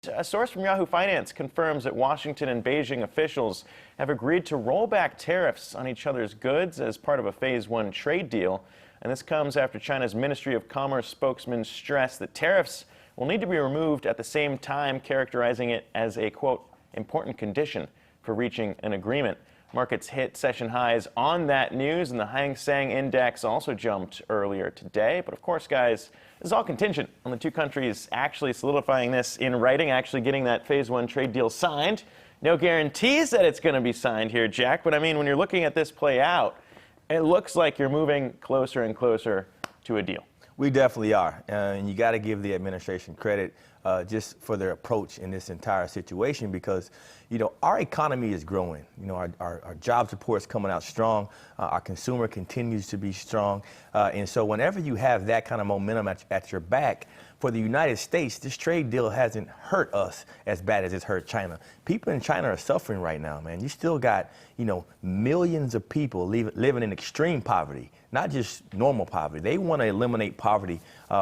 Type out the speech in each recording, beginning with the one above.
A source from Yahoo Finance confirms that Washington and Beijing officials have agreed to roll back tariffs on each other's goods as part of a Phase 1 trade deal. And this comes after China's Ministry of Commerce spokesman stressed that tariffs will need to be removed at the same time, characterizing it as a, quote, important condition for reaching an agreement. Markets hit session highs on that news, and the Hang Seng Index also jumped earlier today. But of course, guys, this is all contingent on the two countries actually solidifying this in writing, actually getting that Phase 1 trade deal signed. No guarantees that it's going to be signed here, Jack, but I mean, when you're looking at this play out, it looks like you're moving closer and closer to a deal. We definitely are, and you got to give the administration credit just for their approach in this entire situation because, you know, our economy is growing. You know, our jobs report's coming out strong. Our consumer continues to be strong. And so whenever you have that kind of momentum at your back, for the United States, this trade deal hasn't hurt us as bad as it's hurt China. People in China are suffering right now, man. You still got, you know, millions of people living in extreme poverty, not just normal poverty. They want to eliminate poverty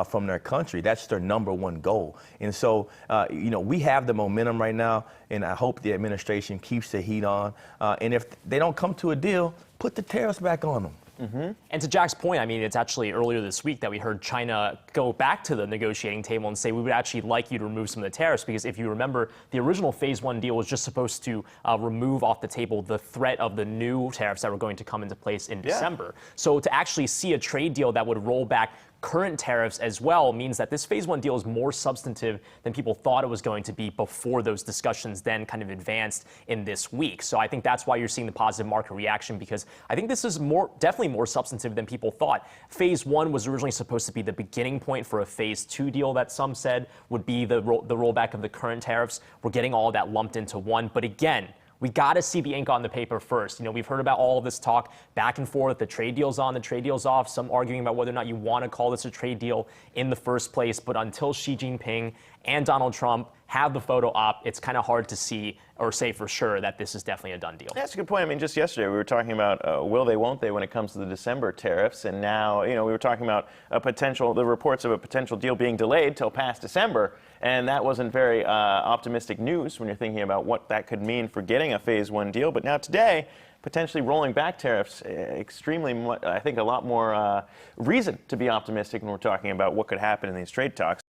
from their country. That's their #1 goal. And so, you know, we have the momentum right now, and I hope the administration keeps the heat on. And if they don't come to a deal, put the tariffs back on them. Mm-hmm. And to Jack's point, I mean, it's actually earlier this week that we heard China go back to the negotiating table and say, we would actually like you to remove some of the tariffs, because if you remember, the original Phase 1 deal was just supposed to remove off the table the threat of the new tariffs that were going to come into place in December. So to actually see a trade deal that would roll back current tariffs as well means that this Phase 1 deal is more substantive than people thought it was going to be before those discussions then kind of advanced in this week. So I think that's why you're seeing the positive market reaction, because I think this is definitely more substantive than people thought. Phase 1 was originally supposed to be the beginning point for a Phase 2 deal that some said would be the rollback of the current tariffs. We're getting all of that lumped into one. But again, we got to see the ink on the paper first. You know, we've heard about all of this talk back and forth, the trade deal's on, the trade deal's off, some arguing about whether or not you want to call this a trade deal in the first place. But until Xi Jinping and Donald Trump have the photo op, it's kind of hard to see or say for sure that this is definitely a done deal. That's a good point. I mean, just yesterday we were talking about will they, won't they when it comes to the December tariffs, and now, you know, we were talking about the reports of a potential deal being delayed till past December, and that wasn't very optimistic news when you're thinking about what that could mean for getting a Phase 1 deal. But now today, potentially rolling back tariffs, I think a lot more reason to be optimistic when we're talking about what could happen in these trade talks.